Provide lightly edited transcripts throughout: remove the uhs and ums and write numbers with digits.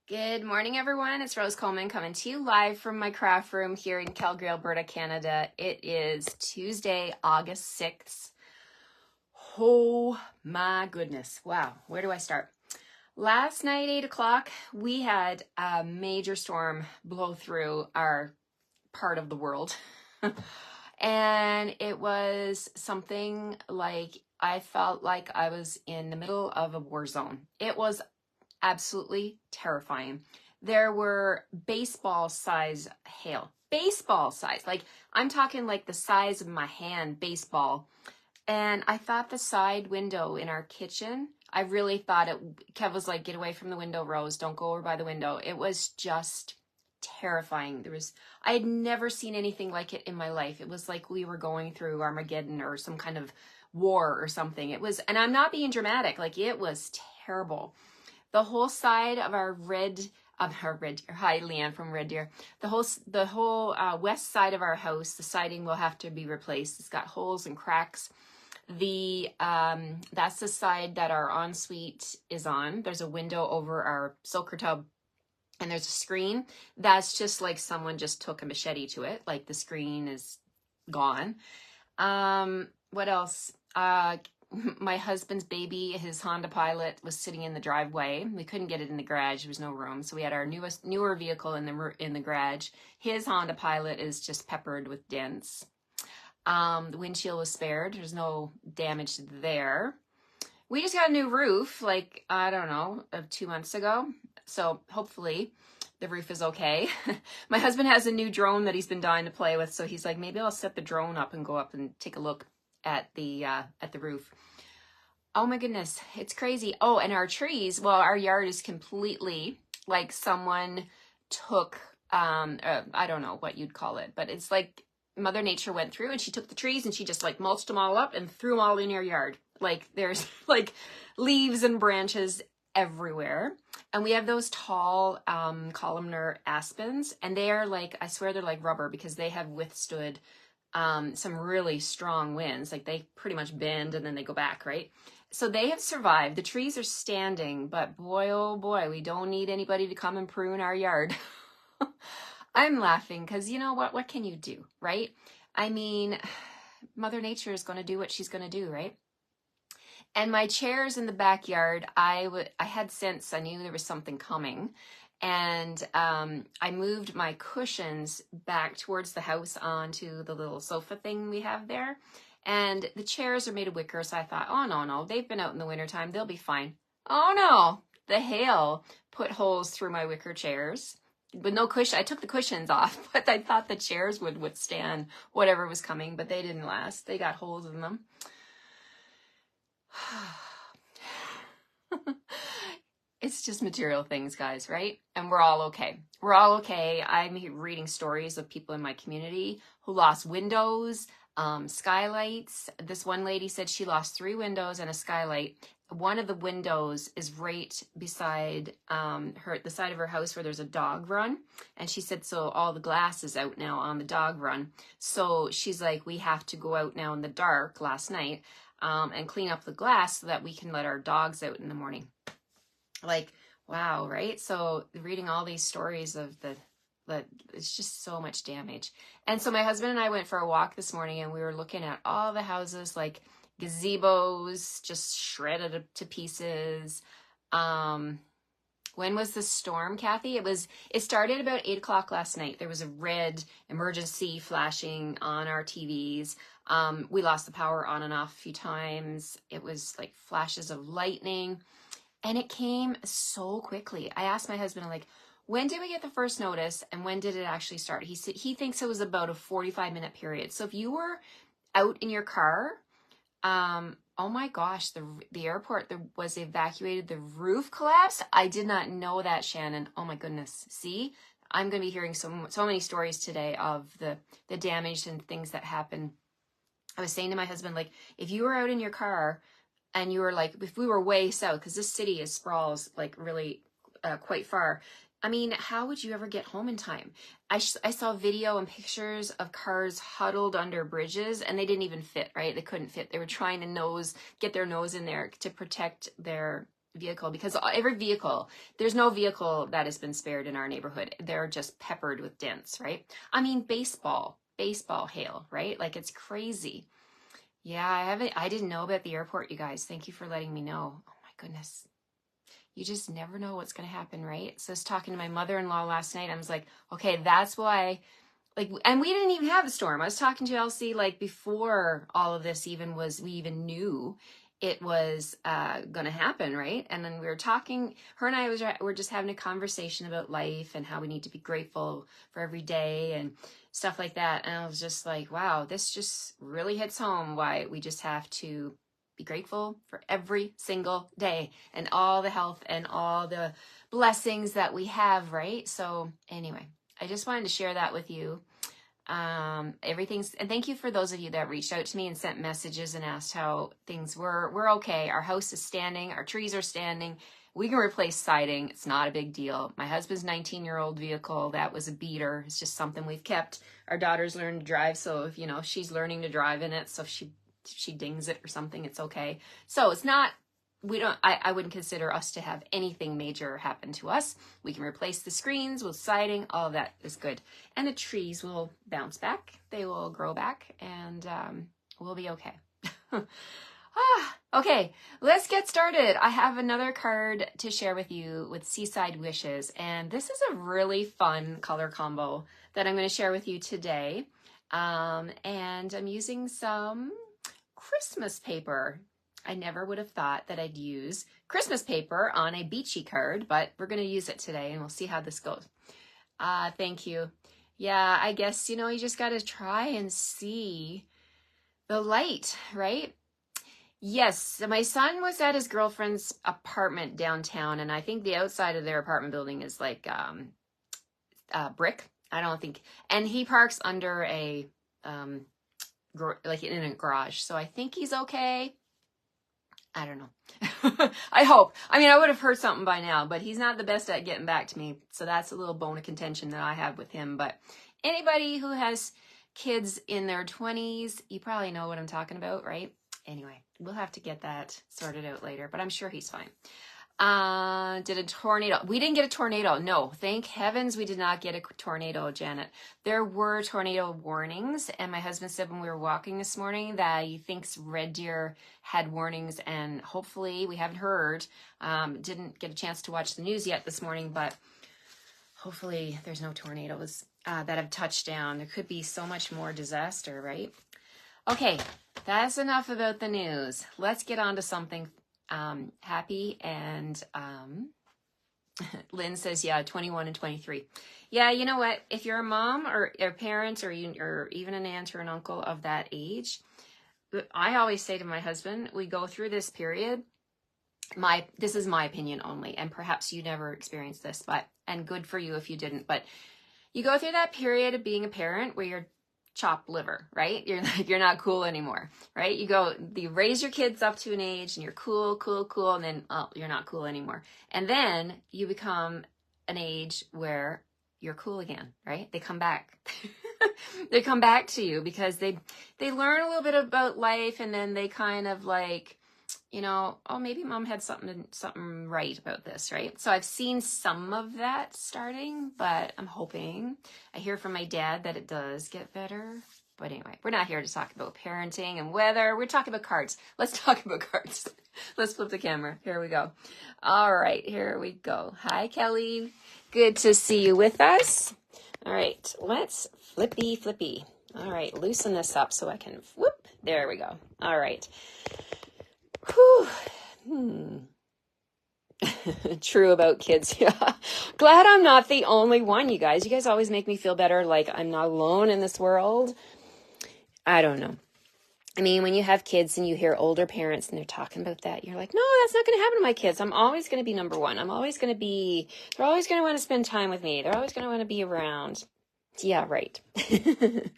Good morning, everyone. It's Rose Coleman coming to you live from my craft room here in Calgary, Alberta, Canada. It is Tuesday, August 6th. Oh my goodness. Wow. Where do I start? Last night, 8 o'clock, we had a major storm blow through our part of the world. And it was something like I felt like I was in the middle of a war zone. It was absolutely terrifying. There were baseball size hail. Baseball size. Like, I'm talking like the size of my hand, baseball. And I thought the side window in our kitchen, I really thought it, Kev was like, get away from the window, Rose. Don't go over by the window. It was just terrifying. I had never seen anything like it in my life. It was like we were going through Armageddon or some kind of war or something. It was, and I'm not being dramatic, like it was terrible. The whole side of our hi Leanne from Red Deer. The whole west side of our house, the siding will have to be replaced. It's got holes and cracks. That's the side that our ensuite is on. There's a window over our soaker tub, and there's a screen that's just like someone just took a machete to it. Like the screen is gone. What else? My husband's baby, his Honda Pilot, was sitting in the driveway. We couldn't get it in the garage. There was no room. So we had our newer vehicle in the garage. His Honda Pilot is just peppered with dents. The windshield was spared. There's no damage there. We just got a new roof, like, I don't know, 2 months ago. So hopefully the roof is okay. My husband has a new drone that he's been dying to play with. So he's like, maybe I'll set the drone up and go up and take a look at the roof. Oh my goodness, it's crazy. Oh, and our trees, well, our yard is completely like someone took, I don't know what you'd call it, but it's like Mother Nature went through and she took the trees and she just like mulched them all up and threw them all in your yard. Like there's like leaves and branches everywhere. And we have those tall columnar aspens, and they are like, I swear they're like rubber because they have withstood some really strong winds. Like they pretty much bend and then they go back, right? So they have survived. The trees are standing, but boy, oh boy, we don't need anybody to come and prune our yard. I'm laughing because you know what can you do, right? I mean, Mother Nature is going to do what she's going to do, right? And my chairs in the backyard, I had sense, I knew there was something coming. And I moved my cushions back towards the house onto the little sofa thing we have there. And the chairs are made of wicker, so I thought, oh, no, they've been out in the wintertime. They'll be fine. Oh, no, the hail put holes through my wicker chairs. With no cushion, I took the cushions off, but I thought the chairs would withstand whatever was coming, but they didn't last. They got holes in them. It's just material things, guys, right? And we're all okay. We're all okay. I'm reading stories of people in my community who lost windows, skylights. This one lady said she lost 3 windows and a skylight. One of the windows is right beside the side of her house where there's a dog run. And she said, so all the glass is out now on the dog run. So she's like, we have to go out now in the dark last night and clean up the glass so that we can let our dogs out in the morning. Like, wow, right? So reading all these stories of it's just so much damage. And so my husband and I went for a walk this morning and we were looking at all the houses, like gazebos just shredded to pieces. When was the storm, Kathy? It started about 8 o'clock last night. There was a red emergency flashing on our TVs. We lost the power on and off a few times. It was like flashes of lightning. And it came so quickly. I asked my husband, like, when did we get the first notice and when did it actually start? He said he thinks it was about a 45-minute period. So if you were out in your car, oh my gosh, the airport was evacuated. The roof collapsed. I did not know that, Shannon. Oh my goodness. See, I'm going to be hearing so many stories today of the damage and things that happen. I was saying to my husband, like, if you were out in your car and you were like, if we were way south, because this city sprawls like really quite far. I mean, how would you ever get home in time? I saw video and pictures of cars huddled under bridges and they didn't even fit, right? They couldn't fit. They were trying to get their nose in there to protect their vehicle, because every vehicle, there's no vehicle that has been spared in our neighborhood. They're just peppered with dents, right? I mean, baseball hail, right? Like, it's crazy. Yeah, I didn't know about the airport, you guys. Thank you for letting me know. Oh my goodness. You just never know what's going to happen, right? So I was talking to my mother-in-law last night. I was like, okay, that's why, like, and we didn't even have a storm. I was talking to Elsie, like, before all of this we even knew it was going to happen, right? And then we were talking, her and I were just having a conversation about life and how we need to be grateful for every day and stuff like that. And I was just like, wow, this just really hits home why we just have to be grateful for every single day and all the health and all the blessings that we have, right? So anyway, I just wanted to share that with you. And thank you for those of you that reached out to me and sent messages and asked how things were. We're okay. Our house is standing. Our trees are standing. We can replace siding. It's not a big deal. My husband's 19-year-old vehicle, that was a beater. It's just something we've kept. Our daughter's learned to drive, so if, she's learning to drive in it, so if she dings it or something, it's okay. So it's not, I wouldn't consider us to have anything major happen to us. We can replace the screens with siding. All of that is good. And the trees will bounce back. They will grow back, and we'll be okay. Okay, let's get started. I have another card to share with you with Seaside Wishes, and this is a really fun color combo that I'm going to share with you today. And I'm using some Christmas paper. I never would have thought that I'd use Christmas paper on a beachy card, but we're going to use it today, and we'll see how this goes. Thank you. Yeah, I guess, you just got to try and see the light, right? Yes, my son was at his girlfriend's apartment downtown, and I think the outside of their apartment building is like brick. I don't think, and he parks under a like in a garage, so I think he's okay. I don't know. I hope. I mean, I would have heard something by now, but he's not the best at getting back to me, so that's a little bone of contention that I have with him. But anybody who has kids in their 20s, you probably know what I'm talking about, right? Anyway, we'll have to get that sorted out later, but I'm sure he's fine. Did a tornado? We didn't get a tornado. No, thank heavens we did not get a tornado, Janet. There were tornado warnings, and my husband said when we were walking this morning that he thinks Red Deer had warnings, and hopefully we haven't heard. Didn't get a chance to watch the news yet this morning, but hopefully there's no tornadoes that have touched down. There could be so much more disaster, right? Okay, that's enough about the news. Let's get on to something happy. And Lynn says, yeah, 21 and 23. Yeah, you know what? If you're a mom or a parent or even an aunt or an uncle of that age, I always say to my husband, we go through this period. This is my opinion only, and perhaps you never experienced this, and good for you if you didn't, but you go through that period of being a parent where you're chopped liver, right? You're not cool anymore, right? You raise your kids up to an age and you're cool, and then you're not cool anymore. And then you become an age where you're cool again, right? They come back. They come back to you because they learn a little bit about life, and then they kind of like, oh, maybe mom had something right about this, right? So I've seen some of that starting, but I'm hoping. I hear from my dad that it does get better. But anyway, we're not here to talk about parenting and weather. We're talking about cards. Let's talk about cards. Let's flip the camera. Here we go. All right, here we go. Hi, Kelly. Good to see you with us. All right, let's flippy. All right, loosen this up so I can, whoop, there we go. All right. Whew. True about kids. Yeah. Glad I'm not the only one, you guys. You guys always make me feel better, like I'm not alone in this world. I don't know. I mean, when you have kids and you hear older parents and they're talking about that, you're like, no, that's not going to happen to my kids. I'm always going to be number one. They're always going to want to spend time with me. They're always going to want to be around. Yeah, right. And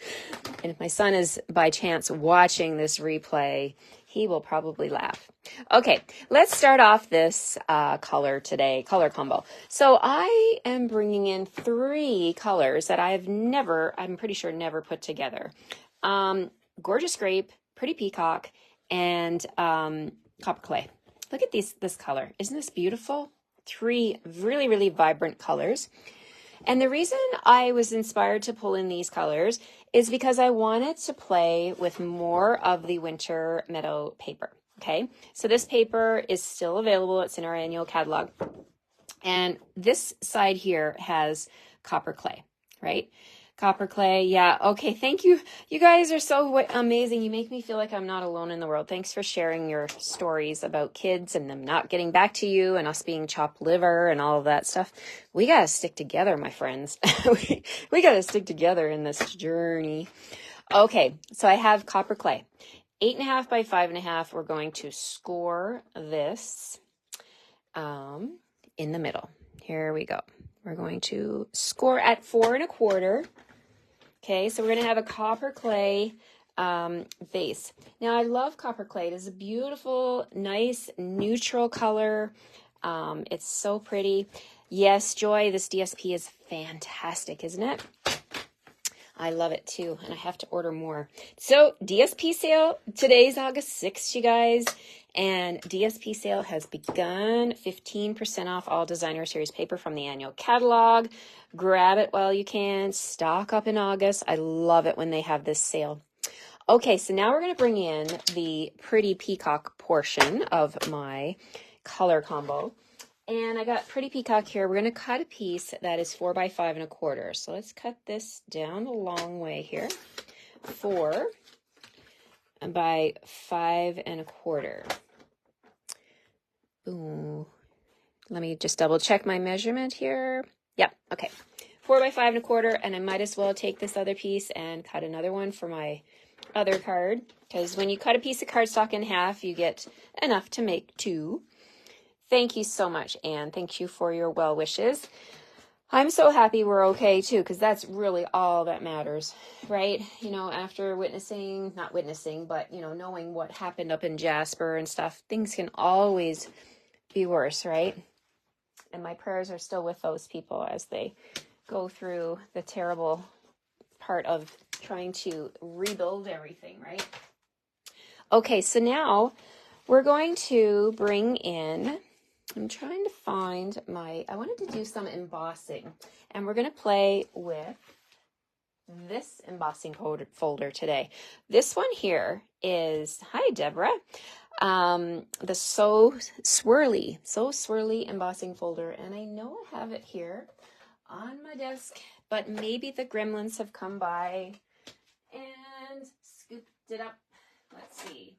if my son is by chance watching this replay, he will probably laugh. Okay, let's start off this color combo. So I am bringing in 3 colors that I'm pretty sure never put together. Gorgeous Grape, Pretty Peacock, and Copper Clay. Look at this color. Isn't this beautiful? 3 really, really vibrant colors. And the reason I was inspired to pull in these colors is because I wanted to play with more of the winter meadow paper. Okay, so this paper is still available. It's in our annual catalog. And this side here has copper clay, right? Copper clay. Yeah. Okay. Thank you. You guys are so amazing. You make me feel like I'm not alone in the world. Thanks for sharing your stories about kids and them not getting back to you and us being chopped liver and all of that stuff. We got to stick together, my friends. we got to stick together in this journey. Okay. So I have copper clay, 8.5 by 5.5. We're going to score this, in the middle. Here we go. We're going to score at 4.25. Okay, so we're going to have a copper clay base. Now, I love copper clay. It is a beautiful, nice, neutral color. It's so pretty. Yes, Joy, this DSP is fantastic, isn't it? I love it too, and I have to order more. So, DSP sale, today's August 6th, you guys, and DSP sale has begun. 15% off all designer series paper from the annual catalog. Grab it while you can. Stock up in August. I love it when they have this sale. Okay, so now we're going to bring in the Pretty Peacock portion of my color combo. And I got Pretty Peacock here. We're going to cut a piece that is 4 by 5.25. So let's cut this down a long way here. 4 by 5.25. Ooh. Let me just double check my measurement here. Yep, okay. 4 by 5.25, and I might as well take this other piece and cut another one for my other card, because when you cut a piece of cardstock in half, you get enough to make 2. Thank you so much, Anne. Thank you for your well wishes. I'm so happy we're okay, too, because that's really all that matters, right? You know, after not witnessing, but, you know, knowing what happened up in Jasper and stuff, things can always be worse, right? And my prayers are still with those people as they go through the terrible part of trying to rebuild everything, right? Okay, so now we're going to bring in, I'm trying to find I wanted to do some embossing, and we're going to play with this embossing folder today. This one here is, hi Deborah, the So Swirly embossing folder, and I know I have it here on my desk, but maybe the gremlins have come by and scooped it up. Let's see.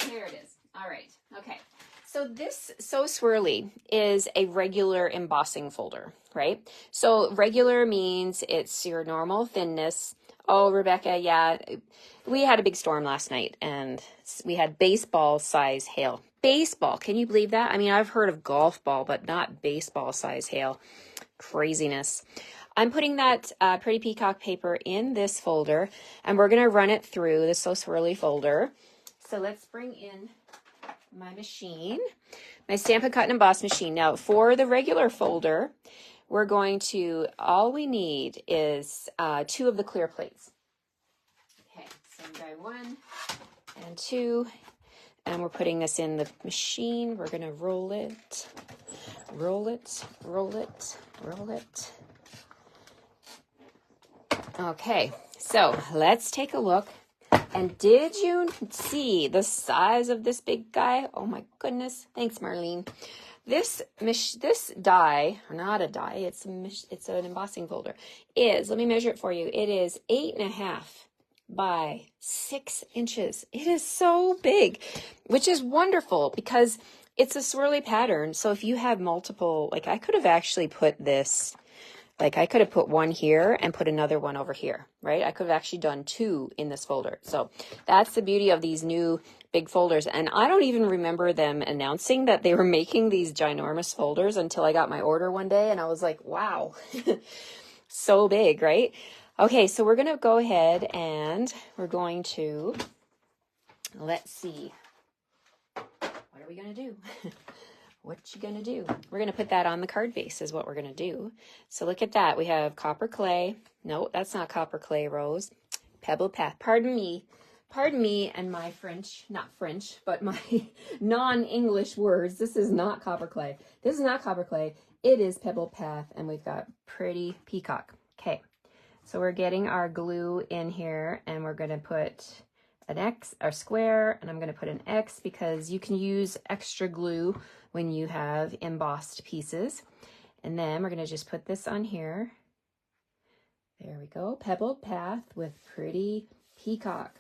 Here it is. All right. Okay. So this So Swirly is a regular embossing folder, right? So regular means it's your normal thinness. Oh, Rebecca, yeah. We had a big storm last night and we had baseball size hail. Baseball, can you believe that? I mean, I've heard of golf ball, but not baseball size hail. Craziness. I'm putting that Pretty Peacock paper in this folder, and we're going to run it through the So Swirly folder. So let's bring in my machine, my Stampin' Cut and Emboss machine. Now, for the regular folder, we're going to, all we need is 2 of the clear plates. Okay, so by 1 and 2, and we're putting this in the machine. We're going to roll it, roll it, roll it, roll it. Okay, so let's take a look. And did you see the size of this big guy? Oh my goodness. Thanks, Marlene. This die, or not a die, it's an embossing folder, is, let me measure it for you. It is 8.5 by 6 inches. It is so big, which is wonderful because it's a swirly pattern. So if you have multiple, like I could have actually put this, like I could have put one here and put another one over here, right? I could have actually done 2 in this folder. So that's the beauty of these new big folders. And I don't even remember them announcing that they were making these ginormous folders until I got my order one day. And I was like, wow, so big, right? Okay, so we're going to go ahead and we're going to, let's see, what are we going to do? What you gonna do? We're gonna put that on the card base is what we're gonna do. So look at that. We have copper clay. No, that's not copper clay, Rose. Pebble path. Pardon me. Pardon me and my French, not French, but my non-English words. This is not copper clay. This is not copper clay. It is Pebble Path, and we've got Pretty Peacock. Okay, so we're getting our glue in here, and we're going to put an X, or square, and I'm going to put an X because you can use extra glue when you have embossed pieces. And then we're going to just put this on here. There we go, Pebble Path with Pretty Peacock.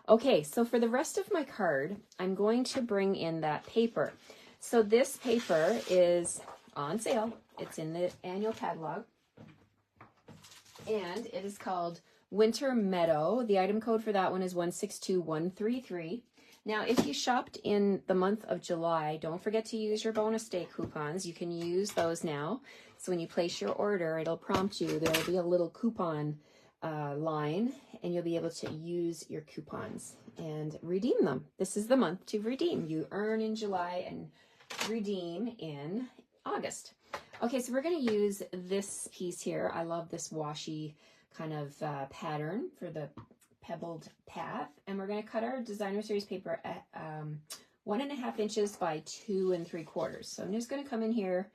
Okay, so for the rest of my card, I'm going to bring in that paper. So this paper is on sale. It's in the annual catalog. And it is called Winter Meadow. The item code for that one is 162133. Now, if you shopped in the month of July, don't forget to use your bonus day coupons. You can use those now. So when you place your order, it'll prompt you. There'll be a little coupon line, and you'll be able to use your coupons and redeem them. This is the month to redeem. You earn in July and redeem in August. Okay, so we're going to use this piece here. I love this washi kind of pattern for the pebbled path, and we're going to cut our designer series paper at 1.5 inches by 2 3/4. So I'm just going to come in here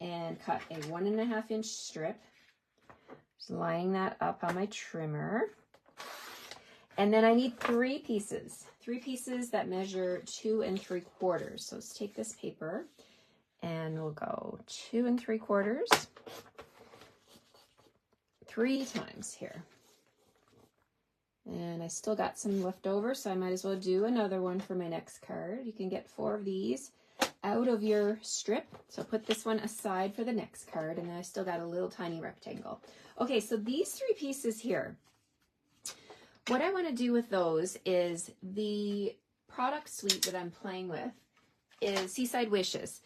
and cut a 1.5 inch strip. Just lining that up on my trimmer. And then I need 3 pieces that measure 2 3/4. So let's take this paper and we'll go 2 3/4 3 times here. And I still got some left over, so I might as well do another one for my next card. You can get 4 of these out of your strip. So put this one aside for the next card, and then I still got a little tiny rectangle. Okay, so these 3 pieces here, what I want to do with those is the product suite that I'm playing with is Seaside Wishes.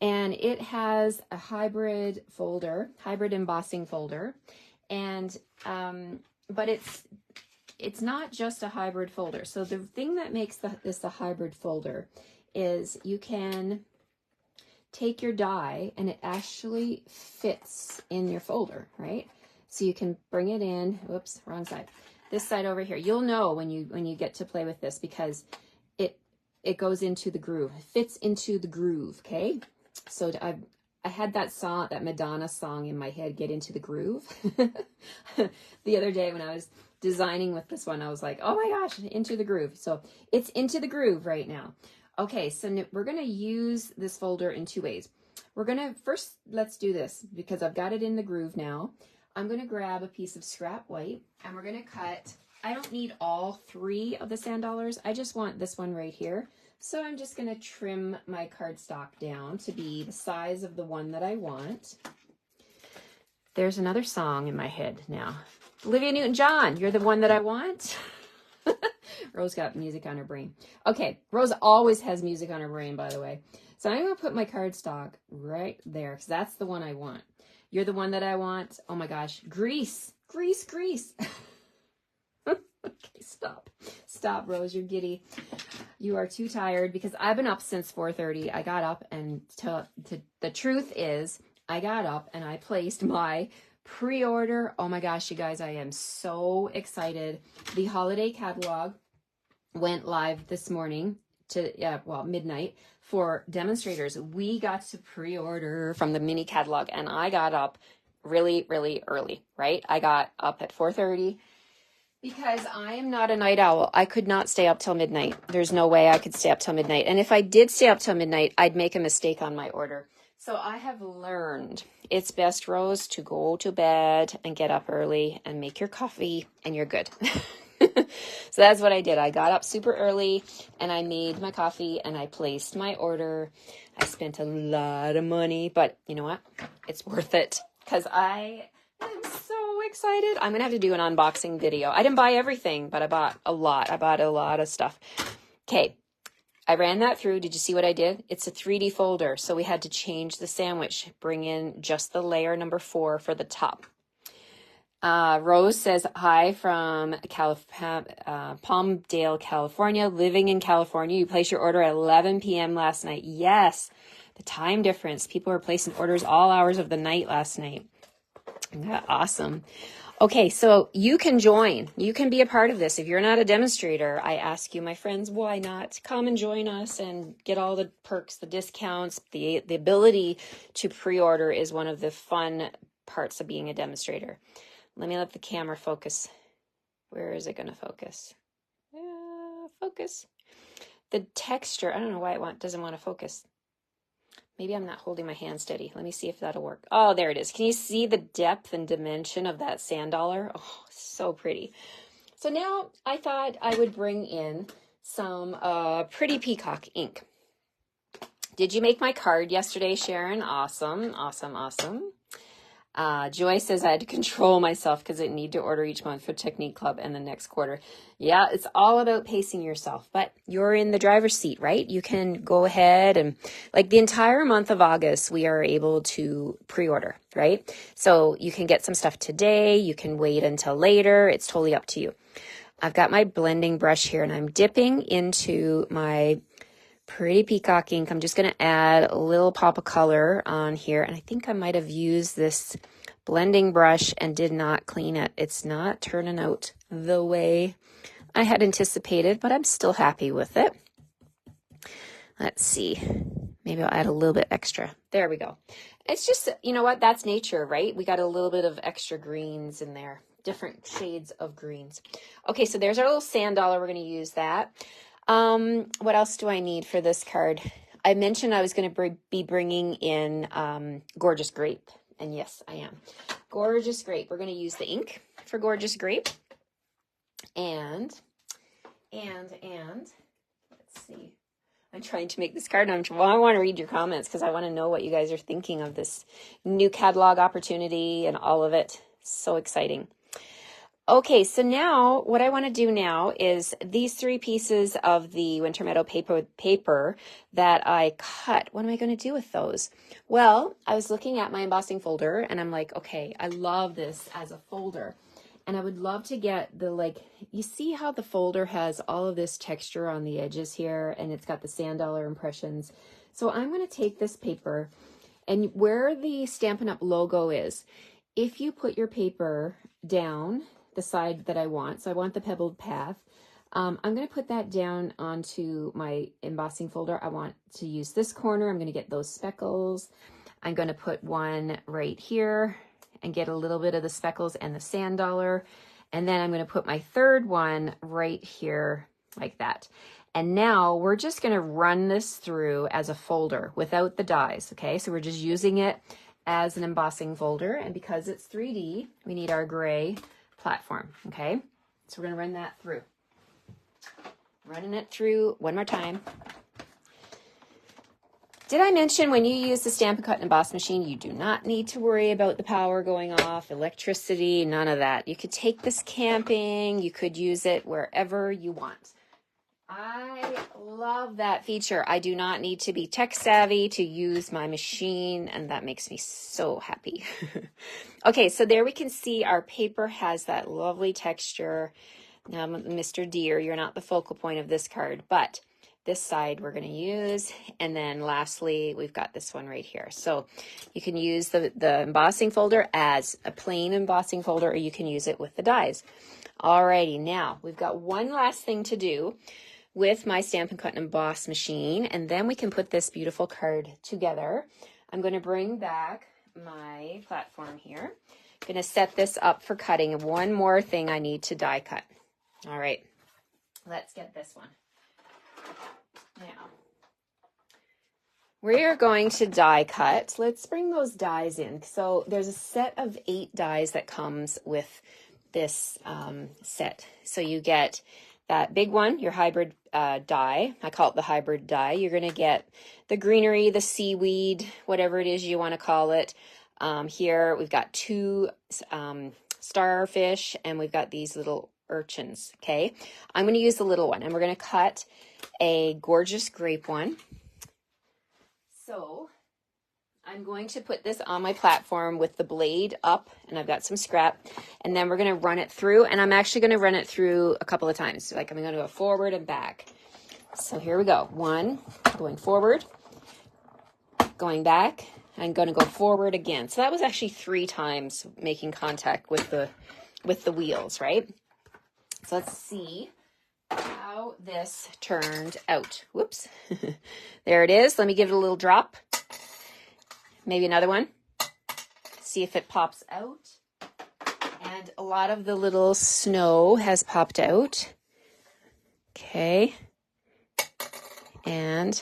And it has a hybrid folder, hybrid embossing folder. And, but it's not just a hybrid folder. So the thing that makes this a hybrid folder is you can take your die and it actually fits in your folder, right? So you can bring it in, whoops, wrong side. This side over here. You'll know when you get to play with this because it goes into the groove. It fits into the groove, okay? So I had that song, that Madonna song in my head, Get Into the Groove. The other day when I was designing with this one, I was like, oh my gosh, Into the Groove. So it's into the groove right now. Okay, so we're going to use this folder in 2 ways. We're going to, first, let's do this because I've got it in the groove now. I'm going to grab a piece of scrap white and we're going to cut, I don't need all 3 of the sand dollars. I just want this one right here. So I'm just going to trim my cardstock down to be the size of the one that I want. There's another song in my head now. Olivia Newton-John, You're the One That I Want. Rose got music on her brain. Okay, Rose always has music on her brain, by the way. So I'm going to put my cardstock right there because that's the one I want. You're the one that I want. Oh my gosh. Grease. Grease, grease. Okay, stop. Stop, Rose. You're giddy. You are too tired because I've been up since 4:30. I got up and the truth is I got up and I placed my pre-order. Oh my gosh, you guys, I am so excited. The holiday catalog went live this morning to, midnight for demonstrators. We got to pre-order from the mini catalog and I got up really, really early, right? I got up at 4:30 because I am not a night owl. I could not stay up till midnight. There's no way I could stay up till midnight. And if I did stay up till midnight, I'd make a mistake on my order. So I have learned it's best, Rose, to go to bed and get up early and make your coffee and you're good. So that's what I did. I got up super early and I made my coffee and I placed my order. I spent a lot of money, but you know what? It's worth it because I am so excited. I'm going to have to do an unboxing video. I didn't buy everything, but I bought a lot. I bought a lot of stuff. Okay. I ran that through. Did you see what I did? It's a 3D folder. So we had to change the sandwich, bring in just the layer number 4 for the top. Rose says, hi from Palmdale, California, living in California. You placed your order at 11 p.m. last night. Yes, the time difference. People were placing orders all hours of the night last night. Yeah, awesome. Okay, so you can join. You can be a part of this. If you're not a demonstrator, I ask you, my friends, why not? Come and join us and get all the perks, the discounts, the ability to pre-order is one of the fun parts of being a demonstrator. Let me let the camera focus. Where is it going to focus? Focus. The texture, I don't know why it doesn't want to focus. Maybe I'm not holding my hand steady. Let me see if that'll work. Oh, there it is. Can you see the depth and dimension of that sand dollar? Oh, so pretty. So now I thought I would bring in some pretty peacock ink. Did you make my card yesterday, Sharon? Awesome, awesome, awesome. Joy says I had to control myself because I need to order each month for Technique Club and the next quarter. Yeah, it's all about pacing yourself, but you're in the driver's seat, right? You can go ahead and like the entire month of August, we are able to pre-order, right? So you can get some stuff today. You can wait until later. It's totally up to you. I've got my blending brush here and I'm dipping into my pretty peacock ink. I'm just going to add a little pop of color on here. And I think I might have used this blending brush and did not clean it. It's not turning out the way I had anticipated, but I'm still happy with it. Let's see. Maybe I'll add a little bit extra. There we go. It's just, you know what? That's nature, right? We got a little bit of extra greens in there, different shades of greens. Okay, so there's our little sand dollar. We're going to use that. What else do I need for this card? I mentioned I was going to be bringing in Gorgeous Grape, and yes, I am. Gorgeous Grape. We're going to use the ink for Gorgeous Grape, and let's see. I'm trying to make this card. I want to read your comments because I want to know what you guys are thinking of this new catalog opportunity and all of it. So exciting. Okay, so now what I want to do now is these 3 pieces of the Winter Meadow paper that I cut. What am I going to do with those? Well, I was looking at my embossing folder and I'm like, okay, I love this as a folder. And I would love to get the, you see how the folder has all of this texture on the edges here and it's got the sand dollar impressions. So I'm going to take this paper and where the Stampin' Up logo is, if you put your paper down the side that I want, so I want the pebbled path, I'm going to put that down onto my embossing folder. I want to use this corner. I'm going to get those speckles. I'm going to put one right here and get a little bit of the speckles and the sand dollar. And then I'm going to put my third one right here like that. And now we're just going to run this through as a folder without the dies. Okay, so we're just using it as an embossing folder. And because it's 3D, we need our gray platform. Okay, so we're going to run that through. Running it through one more time. Did I mention when you use the Stampin' Cut and Emboss machine, you do not need to worry about the power going off, electricity, none of that. You could take this camping, you could use it wherever you want. I love that feature. I do not need to be tech savvy to use my machine, and that makes me so happy. Okay, so there we can see our paper has that lovely texture. Now, Mr. Deer, you're not the focal point of this card, but this side we're going to use. And then lastly, we've got this one right here. So you can use the embossing folder as a plain embossing folder, or you can use it with the dies. Alrighty, now we've got one last thing to do with my Stampin' Cut and Emboss machine, and then we can put this beautiful card together. I'm going to bring back my platform here. I'm going to set this up for cutting. One more thing I need to die cut. All right, let's get this one. Now, we're going to die cut. Let's bring those dies in. So there's a set of 8 dies that comes with this set. So you get that big one, your hybrid die. I call it the hybrid die. You're going to get the greenery, the seaweed, whatever it is you want to call it. Here we've got 2 starfish, and we've got these little urchins. Okay, I'm going to use the little one, and we're going to cut a Gorgeous Grape one. So I'm going to put this on my platform with the blade up, and I've got some scrap, and then we're going to run it through, and I'm actually going to run it through a couple of times. Like I'm going to go forward and back. So here we go. 1, going forward, going back, I'm going to go forward again. So that was actually 3 times making contact with the wheels, right? So let's see how this turned out. Whoops. There it is. Let me give it a little drop. Maybe another one. See if it pops out. And a lot of the little snow has popped out. Okay. And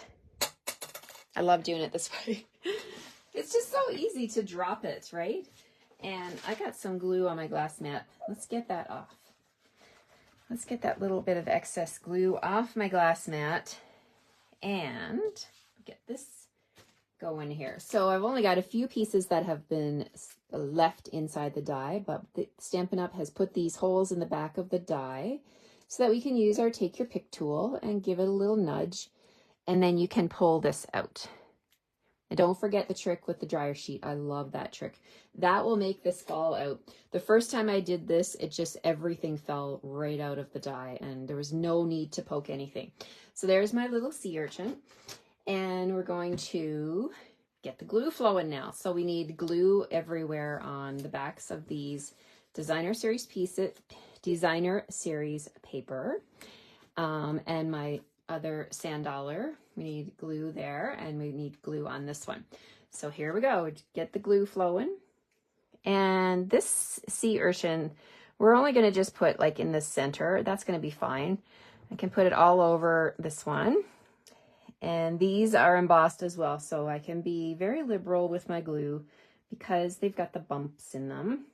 I love doing it this way. It's just so easy to drop it, right? And I got some glue on my glass mat. Let's get that off. Let's get that little bit of excess glue off my glass mat and get this going here. So I've only got a few pieces that have been left inside the die, but the Stampin' Up! Has put these holes in the back of the die so that we can use our Take Your Pick tool and give it a little nudge, and then you can pull this out. And don't forget the trick with the dryer sheet. I love that trick. That will make this fall out. The first time I did this, it just, everything fell right out of the die and there was no need to poke anything. So there's my little sea urchin. And we're going to get the glue flowing now. So we need glue everywhere on the backs of these designer series paper. And my other sand dollar, we need glue there, and we need glue on this one. So here we go. Get the glue flowing. And this sea urchin, we're only going to just put like in the center. That's going to be fine. I can put it all over this one. And these are embossed as well, so I can be very liberal with my glue because they've got the bumps in them.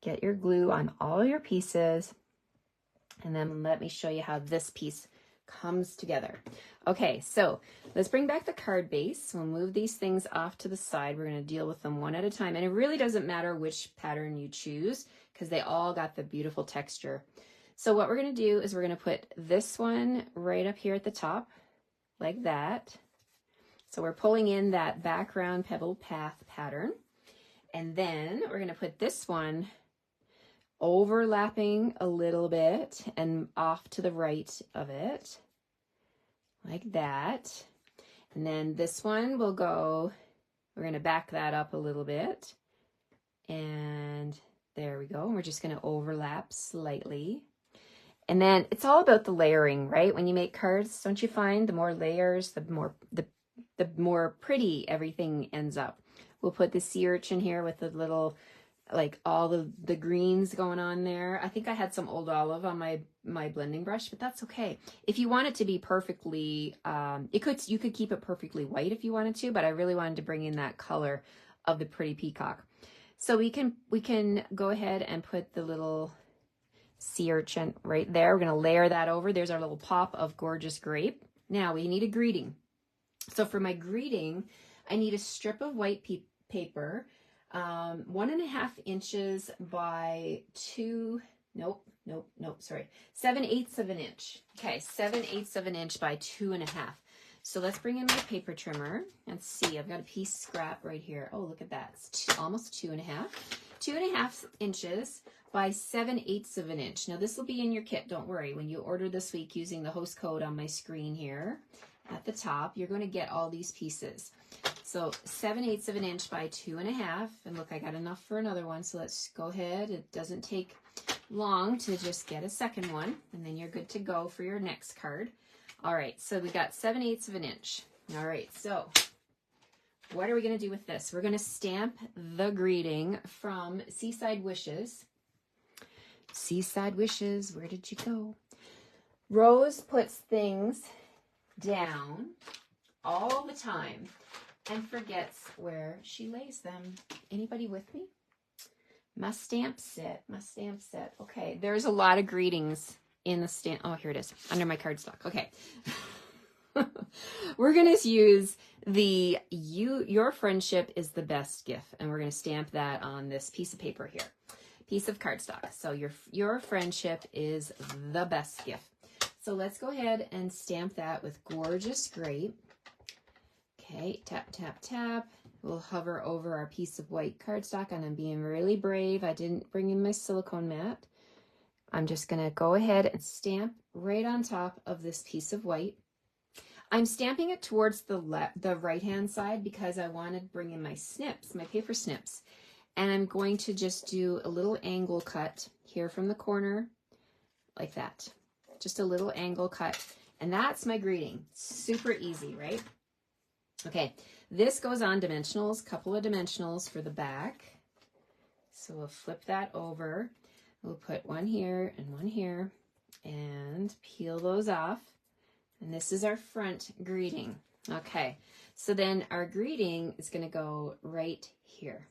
Get your glue on all your pieces, and then let me show you how this piece comes together. Okay, so let's bring back the card base. We'll move these things off to the side. We're going to deal with them one at a time, and it really doesn't matter which pattern you choose because they all got the beautiful texture. So what we're going to do is we're going to put this one right up here at the top, like that. So we're pulling in that background pebble path pattern. And then we're going to put this one overlapping a little bit and off to the right of it, like that. And then this one will go, we're going to back that up a little bit. And there we go. And we're just going to overlap slightly. And then it's all about the layering, right? When you make cards, don't you find the more layers, the more pretty everything ends up. We'll put the sea urchin here with the little, like all the greens going on there. I think I had some old olive on my blending brush, but that's okay. If you want it to be perfectly, you could keep it perfectly white if you wanted to, but I really wanted to bring in that color of the pretty peacock. So we can go ahead and put the little sea urchin right there. We're going to layer that over. There's our little pop of gorgeous grape. Now we need a greeting. So for my greeting, I need a strip of white paper, 1.5 inches by 7/8 of an inch. Okay, 7/8 of an inch by 2.5. So let's bring in my paper trimmer and see. I've got a piece scrap right here. Oh, look at that. It's almost 2.5. 2.5 inches by 7/8 of an inch. Now this will be in your kit, don't worry. When you order this week using the host code on my screen here at the top, you're going to get all these pieces. So 7/8 of an inch by 2.5, and look, I got enough for another one, so let's go ahead. It doesn't take long to just get a second one, and then you're good to go for your next card. All right, so we got 7/8 of an inch. All right, so what are we going to do with this? We're going to stamp the greeting from Seaside Wishes. Seaside Wishes, where did you go? Rose puts things down all the time and forgets where she lays them. Anybody with me? Must stamp set. Okay, there's a lot of greetings in the stamp. Oh, here it is, under my cardstock. Okay. We're going to use the your friendship is the best gift, and we're going to stamp that on this piece of paper here. Piece of cardstock. So your friendship is the best gift. So let's go ahead and stamp that with gorgeous grape. Okay, tap, tap, tap. We'll hover over our piece of white cardstock, and I'm being really brave. I didn't bring in my silicone mat. I'm just going to go ahead and stamp right on top of this piece of white. I'm stamping it towards the right-hand side because I want to bring in my snips, my paper snips. And I'm going to just do a little angle cut here from the corner, like that. Just a little angle cut. And that's my greeting. Super easy, right? Okay, this goes on dimensionals, couple of dimensionals for the back. So we'll flip that over. We'll put one here and peel those off. And this is our front greeting. Okay, so then our greeting is going to go right here.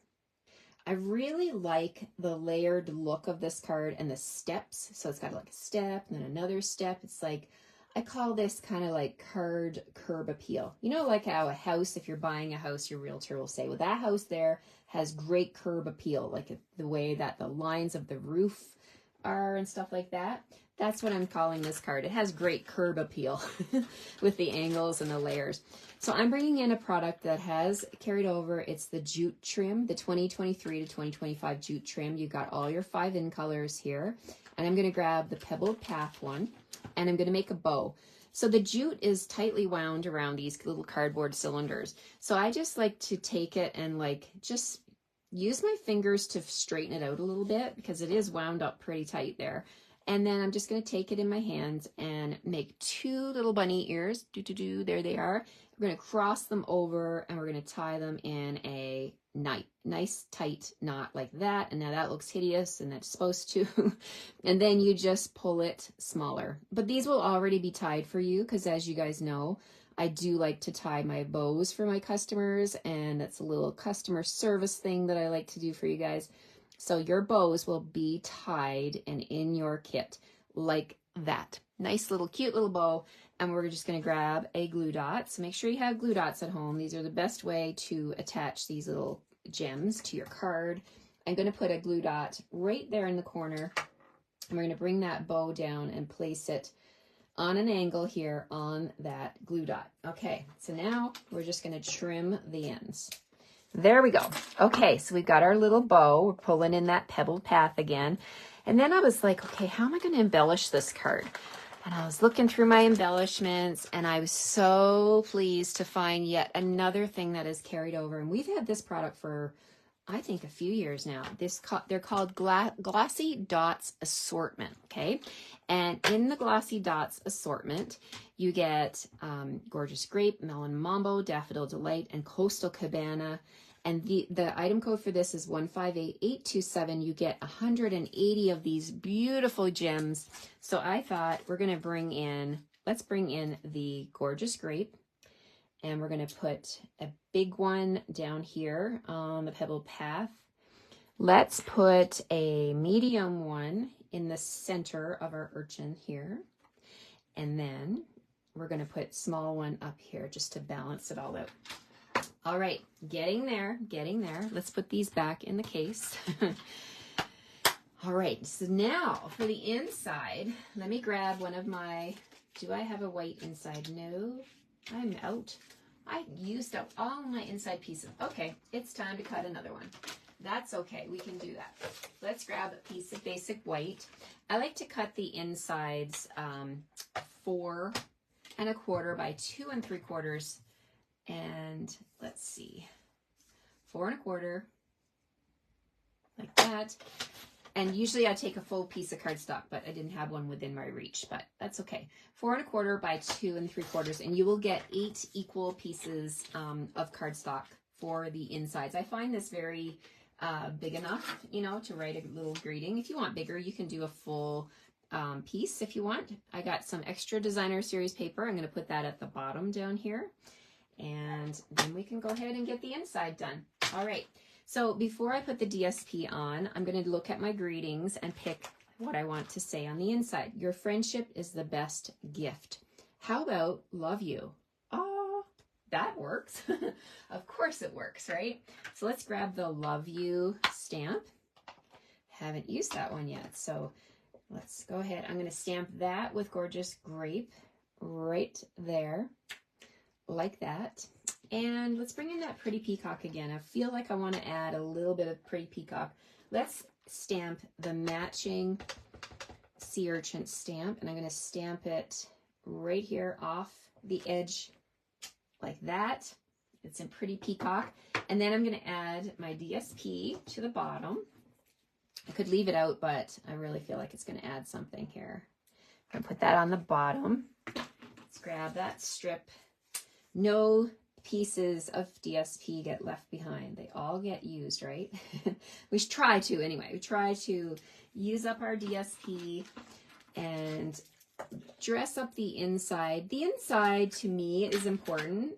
I really like the layered look of this card and the steps. So it's got like a step and then another step. It's like, I call this kind of like card curb appeal. You know, like how a house, if you're buying a house, your realtor will say, well, that house there has great curb appeal, like the way that the lines of the roof are and stuff like that. That's what I'm calling this card. It has great curb appeal with the angles and the layers. So I'm bringing in a product that has carried over. It's the jute trim, the 2023 to 2025 jute trim. You got all your 5 in colors here. And I'm going to grab the pebbled path one, and I'm going to make a bow. So the jute is tightly wound around these little cardboard cylinders. So I just like to take it and like just use my fingers to straighten it out a little bit because it is wound up pretty tight there. And then I'm just going to take it in my hands and make 2 little bunny ears. There they are. We're going to cross them over and we're going to tie them in a nice tight knot like that. And now that looks hideous and that's supposed to. And then you just pull it smaller. But these will already be tied for you because, as you guys know, I do like to tie my bows for my customers. And that's a little customer service thing that I like to do for you guys. So your bows will be tied and in your kit like that. Nice little cute little bow. And we're just going to grab a glue dot. So make sure you have glue dots at home. These are the best way to attach these little gems to your card. I'm going to put a glue dot right there in the corner. And we're going to bring that bow down and place it on an angle here on that glue dot. Okay, so now we're just going to trim the ends. There we go. Okay, so we've got our little bow. We're pulling in that pebbled path again. And then I was like, okay, how am I going to embellish this card? And I was looking through my embellishments, and I was so pleased to find yet another thing that is carried over. And we've had this product for, I think, a few years now. They're called Glossy Dots Assortment, okay? And in the Glossy Dots Assortment, you get Gorgeous Grape, Melon Mambo, Daffodil Delight, and Coastal Cabana. And the item code for this is 158827. You get 180 of these beautiful gems. So I thought let's bring in the Gorgeous Grape. And we're going to put a big one down here on the pebbled path. Let's put a medium one in the center of our urchin here. And then we're going to put small one up here just to balance it all out. All right, getting there. Let's put these back in the case. All right, so now for the inside, let me grab one of my, do I have a white inside? No, I'm out. I used up all my inside pieces. Okay, it's time to cut another one. That's okay, we can do that. Let's grab a piece of basic white. I like to cut the insides 4 1/4 by 2 3/4. And let's see, 4 1/4, like that. And usually I take a full piece of cardstock, but I didn't have one within my reach, but that's okay. 4 1/4 by 2 3/4, and you will get 8 equal pieces of cardstock for the insides. I find this very big enough, you know, to write a little greeting. If you want bigger, you can do a full piece if you want. I got some extra designer series paper. I'm going to put that at the bottom down here. And then we can go ahead and get the inside done. All right, so before I put the DSP on, I'm going to look at my greetings and pick what I want to say on the inside. Your friendship is the best gift. How about love you? Oh, that works. Of course it works, right? So let's grab the love you stamp. Haven't used that one yet, so let's go ahead. I'm going to stamp that with Gorgeous Grape right there, like that. And let's bring in that Pretty Peacock again. I feel like I want to add a little bit of Pretty Peacock. Let's stamp the matching sea urchin stamp, and I'm going to stamp it right here off the edge like that. It's in pretty peacock. And then I'm going to add my DSP to the bottom. I could leave it out, but I really feel like it's going to add something here. I'm going to put that on the bottom. Let's grab that strip. No pieces of DSP get left behind. They all get used, right? We try to anyway. We try to use up our DSP and dress up the inside. The inside to me is important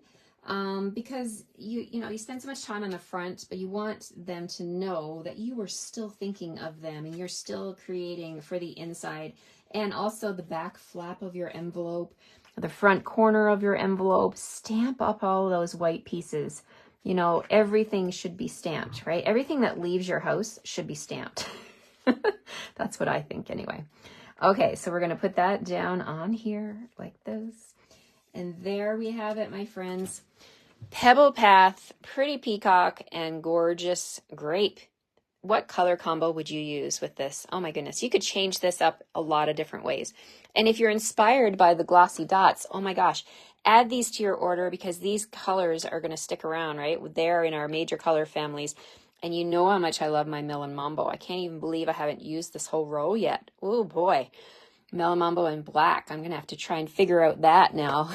because you spend so much time on the front, but you want them to know that you are still thinking of them and you're still creating for the inside. And also the back flap of your envelope, the front corner of your envelope, stamp up all those white pieces. You know, everything should be stamped, right? Everything that leaves your house should be stamped. That's what I think anyway. Okay, so we're going to put that down on here like this. And there we have it, my friends. Pebble Path, pretty peacock, and gorgeous grape. What color combo would you use with this? Oh my goodness, you could change this up a lot of different ways. And if you're inspired by the glossy dots, oh my gosh, add these to your order because these colors are going to stick around, right? They're in our major color families. And you know how much I love my Melon Mambo. I can't even believe I haven't used this whole row yet. Oh boy, Melon Mambo in black. I'm going to have to try and figure out that now.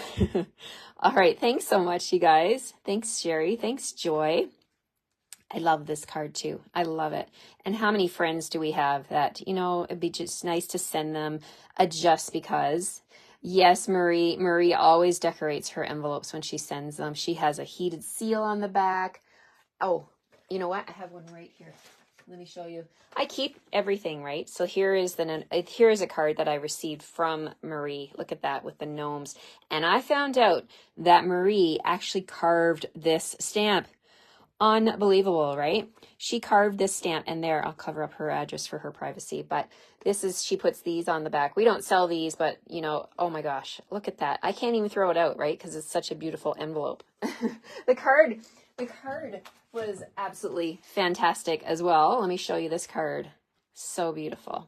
All right, thanks so much, you guys. Thanks, Sherry. Thanks, Joy. I love this card too. I love it. And how many friends do we have that, it'd be just nice to send them a just because. Yes, Marie always decorates her envelopes when she sends them. She has a heated seal on the back. Oh, you know what? I have one right here. Let me show you. I keep everything, right? So here is a card that I received from Marie. Look at that with the gnomes. And I found out that Marie actually carved this stamp. Unbelievable, right? She carved this stamp, and there, I'll cover up her address for her privacy, but she puts these on the back. We don't sell these, but oh my gosh, look at that. I can't even throw it out, right? Because it's such a beautiful envelope. The card was absolutely fantastic as well. Let me show you this card. So beautiful.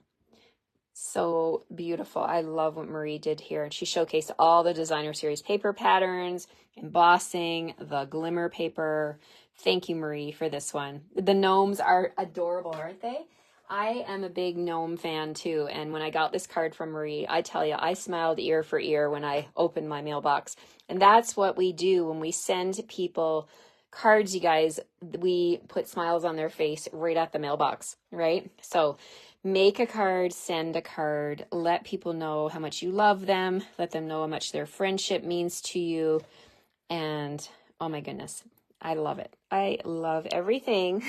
So beautiful. I love what Marie did here. And she showcased all the designer series paper patterns, embossing, the glimmer paper. Thank you, Marie, for this one. The gnomes are adorable, aren't they? I am a big gnome fan too. And when I got this card from Marie, I tell you, I smiled ear for ear when I opened my mailbox. And that's what we do when we send people cards, you guys. We put smiles on their face right at the mailbox, right? So make a card, send a card, let people know how much you love them, let them know how much their friendship means to you. And oh my goodness, I love it. I love everything.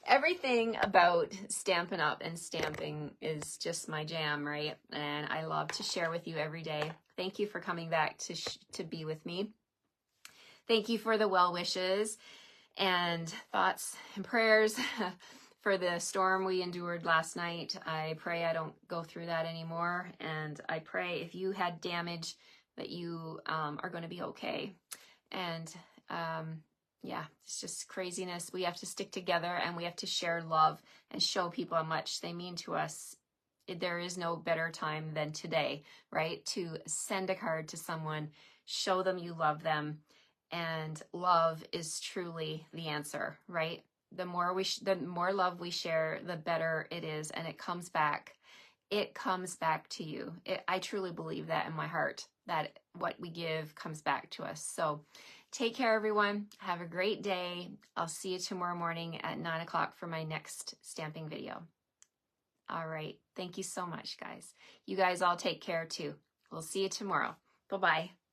Everything about Stampin' Up! And stamping is just my jam, right? And I love to share with you every day. Thank you for coming back to be with me. Thank you for the well wishes and thoughts and prayers for the storm we endured last night. I pray I don't go through that anymore. And I pray if you had damage that you are going to be okay. And yeah, it's just craziness. We have to stick together and we have to share love and show people how much they mean to us. There is no better time than today, right? To send a card to someone, show them you love them. And love is truly the answer, right? The more love we share, the better it is. And it comes back. It comes back to you. I truly believe that in my heart, that what we give comes back to us. So take care, everyone. Have a great day. I'll see you tomorrow morning at 9 o'clock for my next stamping video. All right. Thank you so much, guys. You guys all take care too. We'll see you tomorrow. Bye-bye.